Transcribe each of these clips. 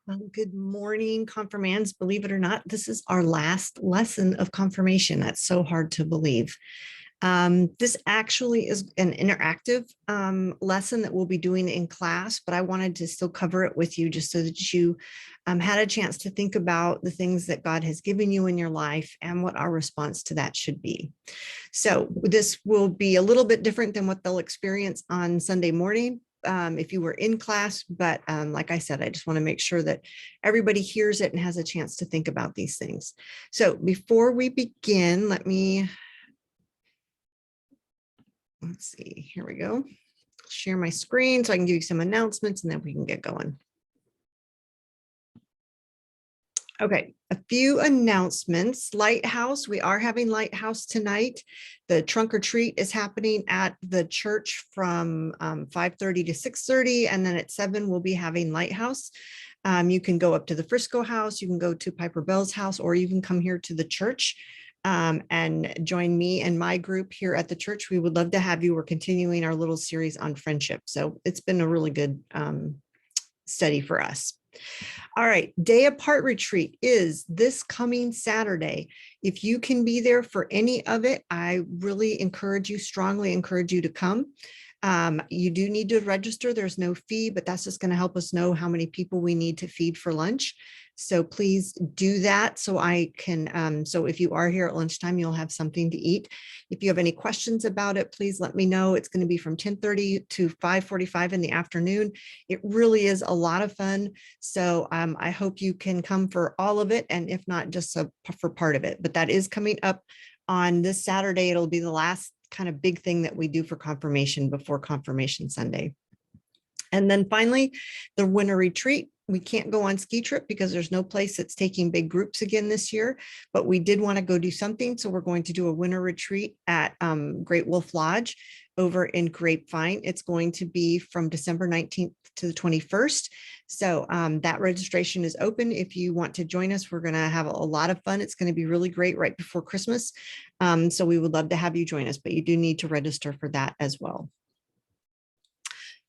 Well, good morning, confirmands. Believe it or not, this is our last lesson of confirmation. That's so hard to believe. This actually is an interactive lesson that we'll be doing in class, but I wanted to still cover it with you just so that you had a chance to think about the things that God has given you in your life and what our response to that should be. So this will be a little bit different than what they'll experience on Sunday morning. If you were in class, but like I said, I just want to make sure that everybody hears it and has a chance to think about these things. So before we begin, let's see, here we go. Share my screen so I can give you some announcements and then we can get going. Okay, a few announcements. Lighthouse, we are having Lighthouse tonight. The trunk or treat is happening at the church from 5:30 to 6:30, and then at 7 we'll be having Lighthouse. You can go up to the Frisco house, you can go to Piper Bell's house, or you can come here to the church and join me and my group here at the church. We would love to have you. We're continuing our little series on friendship. So it's been a really good study for us. All right, Day Apart Retreat is this coming Saturday. If you can be there for any of it, I really strongly encourage you to come. You do need to register. There's no fee, but that's just going to help us know how many people we need to feed for lunch. So please do that so I can, so if you are here at lunchtime, you'll have something to eat. If you have any questions about it, please let me know. It's going to be from 10:30 to 5:45 in the afternoon. It really is a lot of fun. So I hope you can come for all of it, and if not, just for part of it. But that is coming up on this Saturday. It'll be the last kind of big thing that we do for confirmation before Confirmation Sunday. And then finally, the winter retreat. We can't go on ski trip because there's no place that's taking big groups again this year, but we did want to go do something. So we're going to do a winter retreat at Great Wolf Lodge over in Grapevine. It's going to be from December 19th to the 21st. So that registration is open. If you want to join us, we're going to have a lot of fun. It's going to be really great right before Christmas. So we would love to have you join us, but you do need to register for that as well.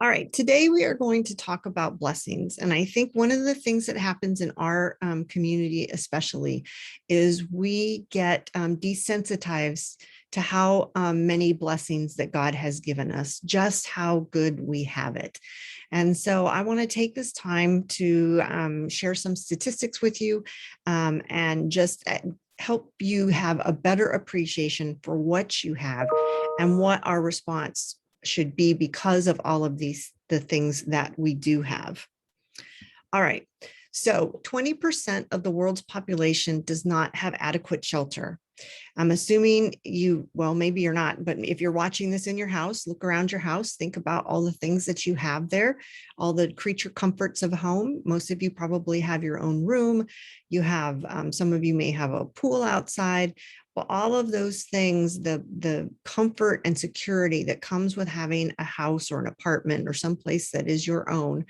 All right, today we are going to talk about blessings. And I think one of the things that happens in our community especially is we get desensitized to how many blessings that God has given us, just how good we have it. And so I want to take this time to share some statistics with you and just help you have a better appreciation for what you have and what our response should be because of all of the things that we do have. All right, so 20% of the world's population does not have adequate shelter. I'm assuming well, maybe you're not, but if you're watching this in your house, look around your house, think about all the things that you have there, all the creature comforts of home. Most of you probably have your own room. You have, some of you may have a pool outside. Well, all of those things, the comfort and security that comes with having a house or an apartment or someplace that is your own,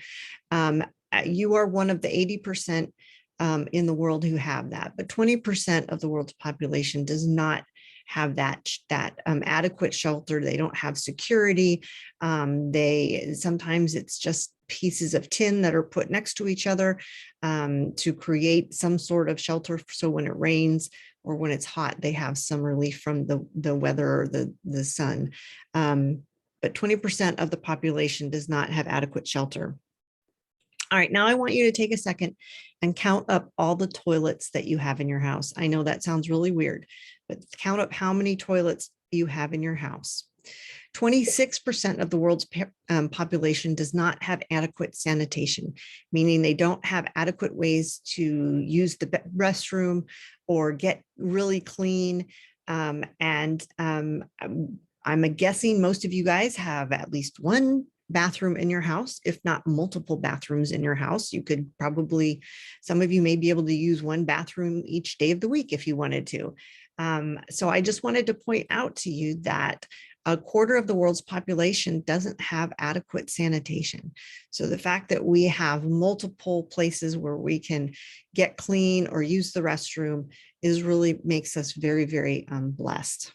you are one of the 80% in the world who have that, but 20% of the world's population does not have that adequate shelter. They don't have security. Sometimes it's just pieces of tin that are put next to each other to create some sort of shelter. So when it rains or when it's hot, they have some relief from the weather or the sun. But 20% of the population does not have adequate shelter. All right, now I want you to take a second and count up all the toilets that you have in your house. I know that sounds really weird, but count up how many toilets you have in your house. 26% of the world's population does not have adequate sanitation, meaning they don't have adequate ways to use the restroom or get really clean. I'm guessing most of you guys have at least one bathroom in your house, if not multiple bathrooms in your house. You could probably, some of you may be able to use one bathroom each day of the week if you wanted to. So I just wanted to point out to you that a quarter of the world's population doesn't have adequate sanitation. So the fact that we have multiple places where we can get clean or use the restroom is really makes us very, very blessed.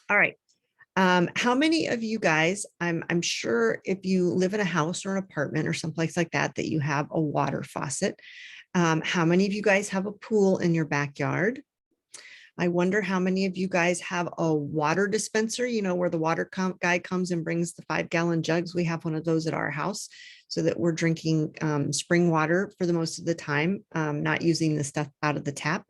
All right. How many of you guys, I'm sure if you live in a house or an apartment or someplace like that, that you have a water faucet. How many of you guys have a pool in your backyard? I wonder how many of you guys have a water dispenser, where the water guy comes and brings the 5-gallon jugs. We have one of those at our house so that we're drinking spring water for the most of the time, not using the stuff out of the tap,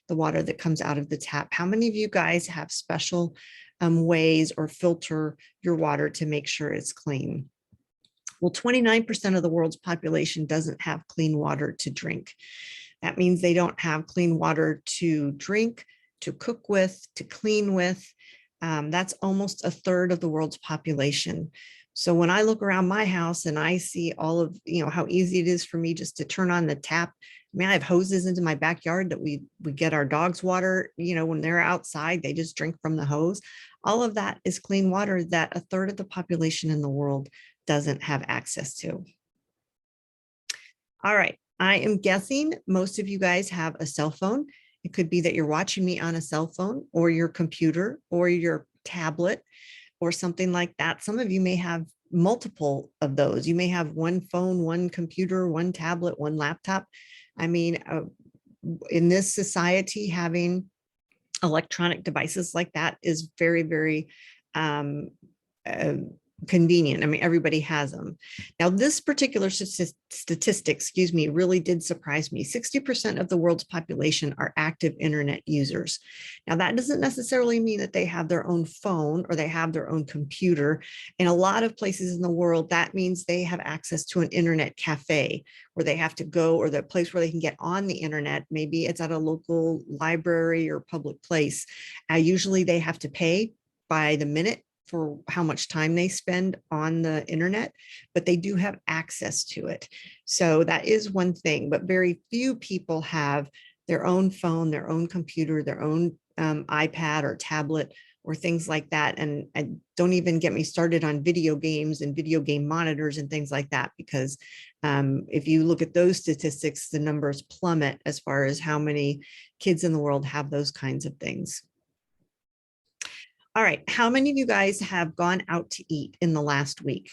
the water that comes out of the tap. How many of you guys have special ways or filter your water to make sure it's clean? Well, 29% of the world's population doesn't have clean water to drink. That means they don't have clean water to drink, to cook with, to clean with. That's almost a third of the world's population. So when I look around my house and I see all of, how easy it is for me just to turn on the tap. I mean, I have hoses into my backyard that we get our dogs water, when they're outside, they just drink from the hose. All of that is clean water that a third of the population in the world doesn't have access to. All right. I am guessing most of you guys have a cell phone. It could be that you're watching me on a cell phone or your computer or your tablet or something like that. Some of you may have multiple of those. You may have one phone, one computer, one tablet, one laptop. I mean, in this society, having electronic devices like that is very, very convenient. I mean, everybody has them. Now, this particular statistic, really did surprise me. 60% of the world's population are active internet users. Now, that doesn't necessarily mean that they have their own phone or they have their own computer. In a lot of places in the world, that means they have access to an internet cafe where they have to go, or the place where they can get on the internet. Maybe it's at a local library or public place. Usually they have to pay by the minute for how much time they spend on the internet, but they do have access to it. So that is one thing, but very few people have their own phone, their own computer, their own iPad or tablet or things like that. And don't even get me started on video games and video game monitors and things like that, because if you look at those statistics, the numbers plummet as far as how many kids in the world have those kinds of things. All right, how many of you guys have gone out to eat in the last week?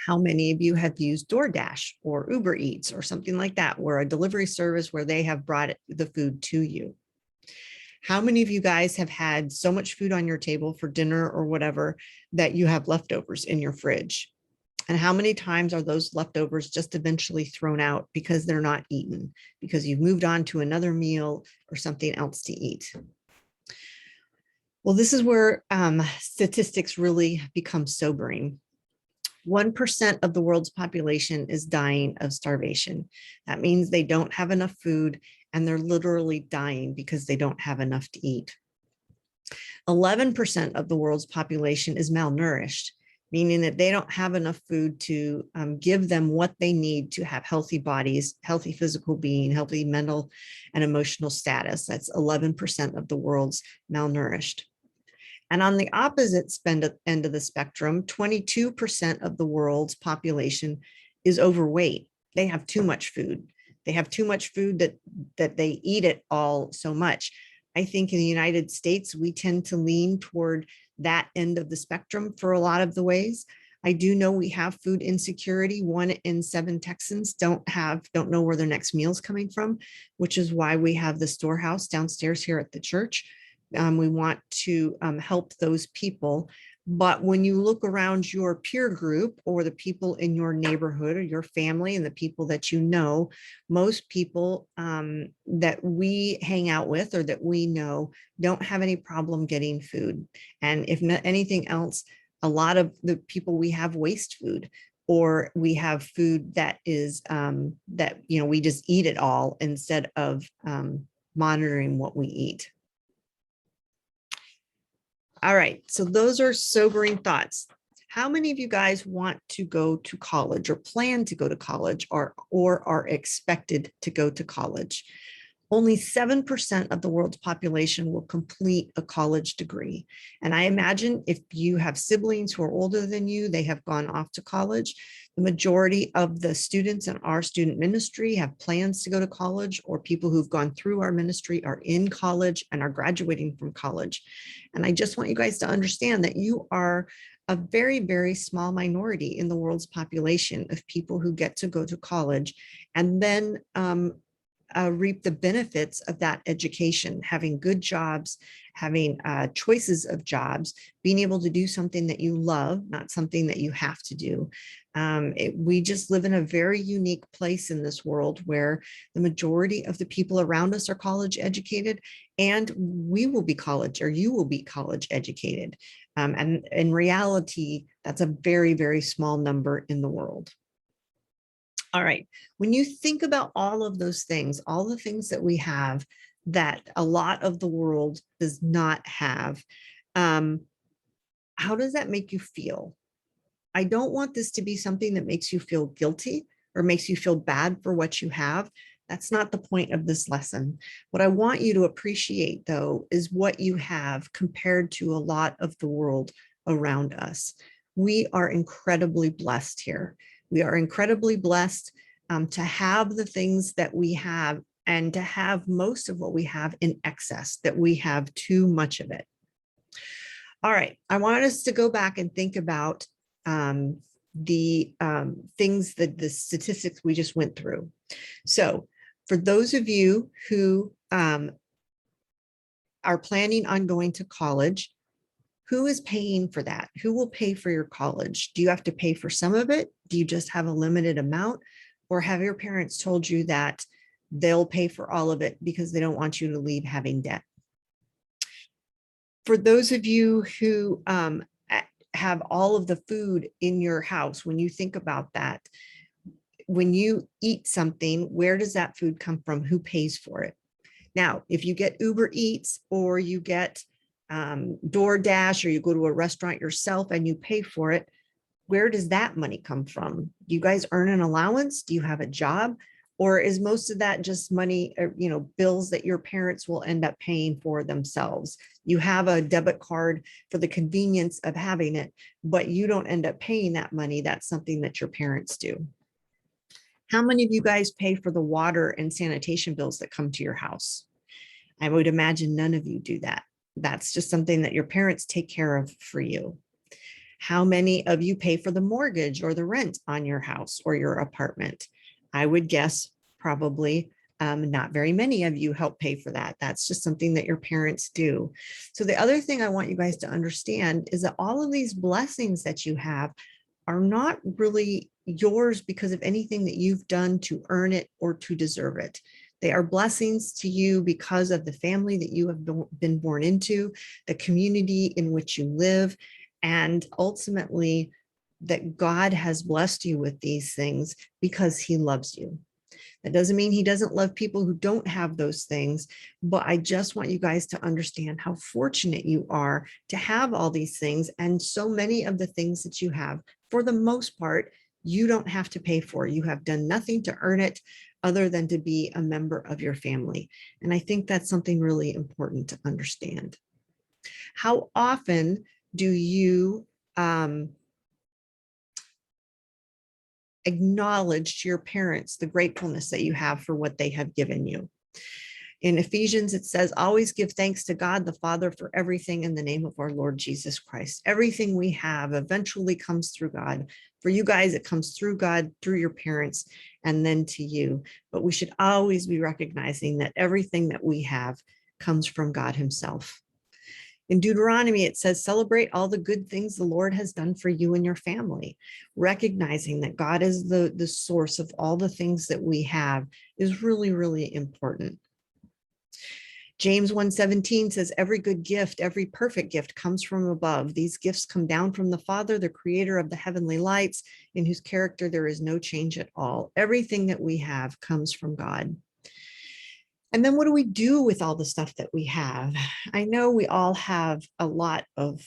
How many of you have used DoorDash or Uber Eats or something like that, where a delivery service where they have brought the food to you? How many of you guys have had so much food on your table for dinner or whatever that you have leftovers in your fridge? And how many times are those leftovers just eventually thrown out because they're not eaten, because you've moved on to another meal or something else to eat? Well, this is where statistics really become sobering. 1% of the world's population is dying of starvation. That means they don't have enough food and they're literally dying because they don't have enough to eat. 11% of the world's population is malnourished, meaning that they don't have enough food to give them what they need to have healthy bodies, healthy physical being, healthy mental and emotional status. That's 11% of the world's malnourished. And on the opposite end of the spectrum, 22% of the world's population is overweight. They have too much food. They have too much food that they eat it all so much. I think in the United States, we tend to lean toward that end of the spectrum for a lot of the ways. I do know we have food insecurity. 1 in 7 Texans don't know where their next meal is coming from, which is why we have the storehouse downstairs here at the church. We want to help those people. But when you look around your peer group or the people in your neighborhood or your family and the people that you know, most people that we hang out with or that we know don't have any problem getting food. And if not anything else, a lot of the people we have waste food, or we have food that is that, we just eat it all instead of monitoring what we eat. All right, so those are sobering thoughts. How many of you guys want to go to college or plan to go to college or are expected to go to college? Only 7% of the world's population will complete a college degree. And I imagine if you have siblings who are older than you, they have gone off to college. The majority of the students in our student ministry have plans to go to college, or people who've gone through our ministry are in college and are graduating from college. And I just want you guys to understand that you are a very, very small minority in the world's population of people who get to go to college and then reap the benefits of that education, having good jobs, having choices of jobs, being able to do something that you love, not something that you have to do. We just live in a very unique place in this world where the majority of the people around us are college educated, and we will be college, or you will be college educated. And in reality, that's a very, very small number in the world. All right, when you think about all of those things, all the things that we have that a lot of the world does not have, how does that make you feel? I don't want this to be something that makes you feel guilty or makes you feel bad for what you have. That's not the point of this lesson. What I want you to appreciate, though, is what you have compared to a lot of the world around us. We are incredibly blessed here. We are incredibly blessed to have the things that we have, and to have most of what we have in excess, that we have too much of it. All right, I wanted us to go back and think about the things, that the statistics we just went through. So for those of you who are planning on going to college, who is paying for that? Who will pay for your college? Do you have to pay for some of it? Do you just have a limited amount? Or have your parents told you that they'll pay for all of it because they don't want you to leave having debt? For those of you who have all of the food in your house, when you think about that, when you eat something, where does that food come from? Who pays for it? Now, if you get Uber Eats, or you get DoorDash, or you go to a restaurant yourself and you pay for it, where does that money come from? Do you guys earn an allowance? Do you have a job? Or is most of that just money, bills that your parents will end up paying for themselves? You have a debit card for the convenience of having it, but you don't end up paying that money. That's something that your parents do. How many of you guys pay for the water and sanitation bills that come to your house? I would imagine none of you do that. That's just something that your parents take care of for you. How many of you pay for the mortgage or the rent on your house or your apartment? I would guess probably not very many of you help pay for that. That's just something that your parents do. So the other thing I want you guys to understand is that all of these blessings that you have are not really yours because of anything that you've done to earn it or to deserve it. They are blessings to you because of the family that you have been born into, the community in which you live, and ultimately that God has blessed you with these things because he loves you. That doesn't mean he doesn't love people who don't have those things, but I just want you guys to understand how fortunate you are to have all these things. And so many of the things that you have, for the most part, you don't have to pay for. You have done nothing to earn it other than to be a member of your family. And I think that's something really important to understand. How often do you acknowledge to your parents the gratefulness that you have for what they have given you? In Ephesians, it says, always give thanks to God the Father for everything in the name of our Lord Jesus Christ. Everything we have eventually comes through God. For you guys, it comes through God, through your parents, and then to you. But we should always be recognizing that everything that we have comes from God himself. In Deuteronomy, it says, celebrate all the good things the Lord has done for you and your family. Recognizing that God is the source of all the things that we have is really, really important. James 1:17 says, every good gift, every perfect gift comes from above. These gifts come down from the Father, the creator of the heavenly lights, in whose character there is no change at all. Everything that we have comes from God. And then what do we do with all the stuff that we have? I know we all have a lot of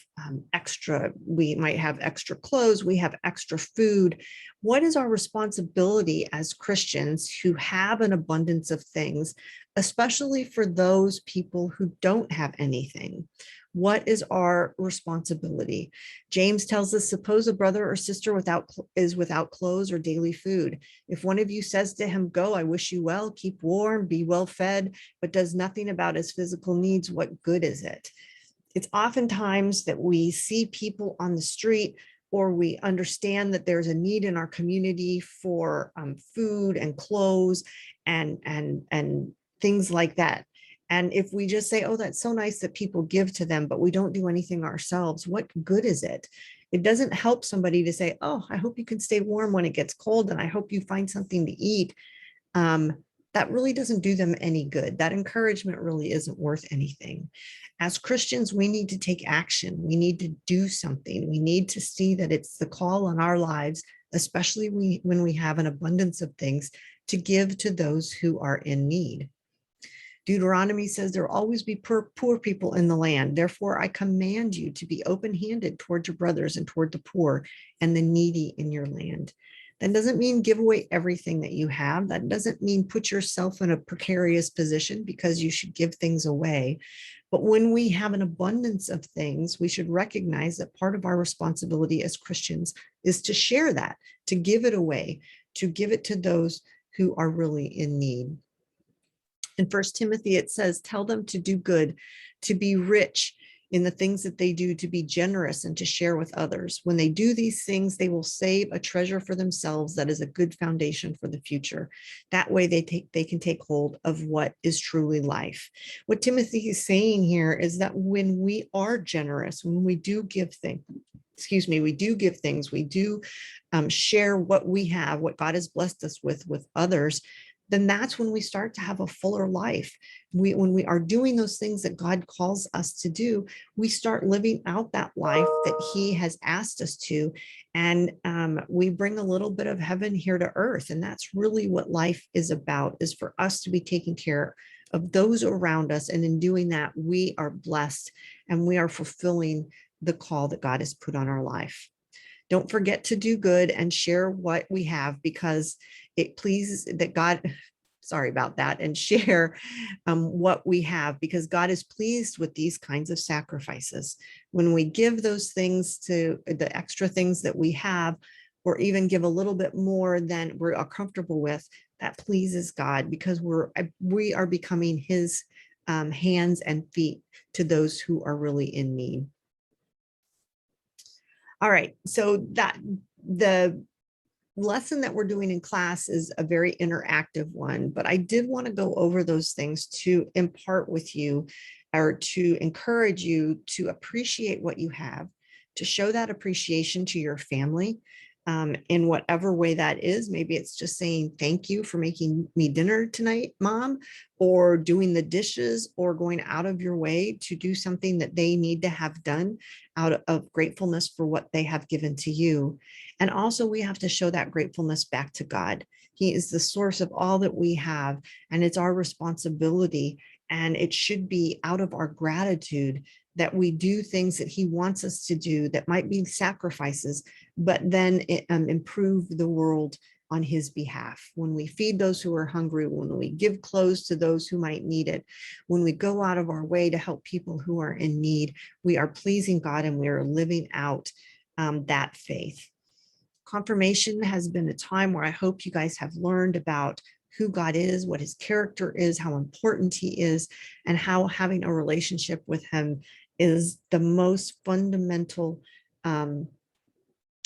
extra, we might have extra clothes, we have extra food. What is our responsibility as Christians who have an abundance of things, especially for those people who don't have anything? What is our responsibility? James tells us, suppose a brother or sister is without clothes or daily food. If one of you says to him, go, I wish you well, keep warm, be well fed, but does nothing about his physical needs, what good is it? It's oftentimes that we see people on the street, or we understand that there's a need in our community for food and clothes and things like that. And if we just say, oh, that's so nice that people give to them, but we don't do anything ourselves, what good is it? It doesn't help somebody to say, oh, I hope you can stay warm when it gets cold, and I hope you find something to eat. That really doesn't do them any good. That encouragement really isn't worth anything. As Christians, we need to take action. We need to do something. We need to see that it's the call on our lives, especially when we have an abundance of things, to give to those who are in need. Deuteronomy says there will always be poor people in the land. Therefore, I command you to be open-handed toward your brothers and toward the poor and the needy in your land. That doesn't mean give away everything that you have. That doesn't mean put yourself in a precarious position because you should give things away. But when we have an abundance of things, we should recognize that part of our responsibility as Christians is to share that, to give it away, to give it to those who are really in need. In 1 Timothy, it says, tell them to do good, to be rich in the things that they do, to be generous and to share with others. When they do these things, they will save a treasure for themselves that is a good foundation for the future. That way they can take hold of what is truly life. What Timothy is saying here is that when we are generous, when we do give things, we do give things, we do share what we have, what God has blessed us with others, then that's when we start to have a fuller life. When we are doing those things that God calls us to do, we start living out that life that He has asked us to. And we bring a little bit of heaven here to earth. And that's really what life is about, is for us to be taking care of those around us. And in doing that, we are blessed and we are fulfilling the call that God has put on our life. Don't forget to do good and share what we have, because it pleases that God, sorry about that, and share what we have, because God is pleased with these kinds of sacrifices. When we give those things, to the extra things that we have, or even give a little bit more than we're comfortable with, that pleases God, because we are becoming His hands and feet to those who are really in need. All right, so that the lesson that we're doing in class is a very interactive one, but I did want to go over those things to impart with you, or to encourage you to appreciate what you have, to show that appreciation to your family in whatever way that is. Maybe it's just saying thank you for making me dinner tonight, Mom, or doing the dishes, or going out of your way to do something that they need to have done out of gratefulness for what they have given to you. And also, we have to show that gratefulness back to God. He is the source of all that we have, and it's our responsibility. And it should be out of our gratitude that we do things that He wants us to do, that might be sacrifices, but then improve the world on His behalf. When we feed those who are hungry, when we give clothes to those who might need it, when we go out of our way to help people who are in need, we are pleasing God and we are living out that faith. Confirmation has been a time where I hope you guys have learned about who God is, what His character is, how important He is, and how having a relationship with Him is the most fundamental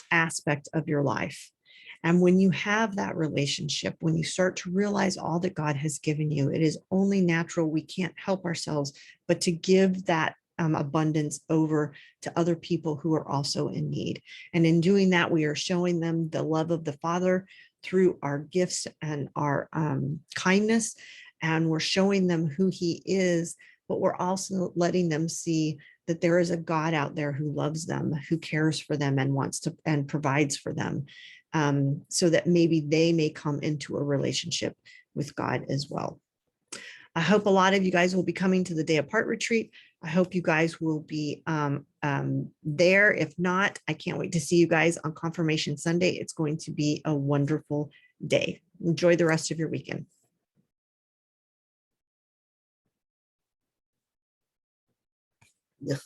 aspect of your life. And when you have that relationship, when you start to realize all that God has given you, it is only natural, we can't help ourselves, but to give that abundance over to other people who are also in need. And in doing that, we are showing them the love of the Father through our gifts and our kindness. And we're showing them who He is, but we're also letting them see that there is a God out there who loves them, who cares for them and wants to and provides for them, so that maybe they may come into a relationship with God as well. I hope a lot of you guys will be coming to the Day Apart retreat. I hope you guys will be there. If not, I can't wait to see you guys on Confirmation Sunday. It's going to be a wonderful day. Enjoy the rest of your weekend. Yeah.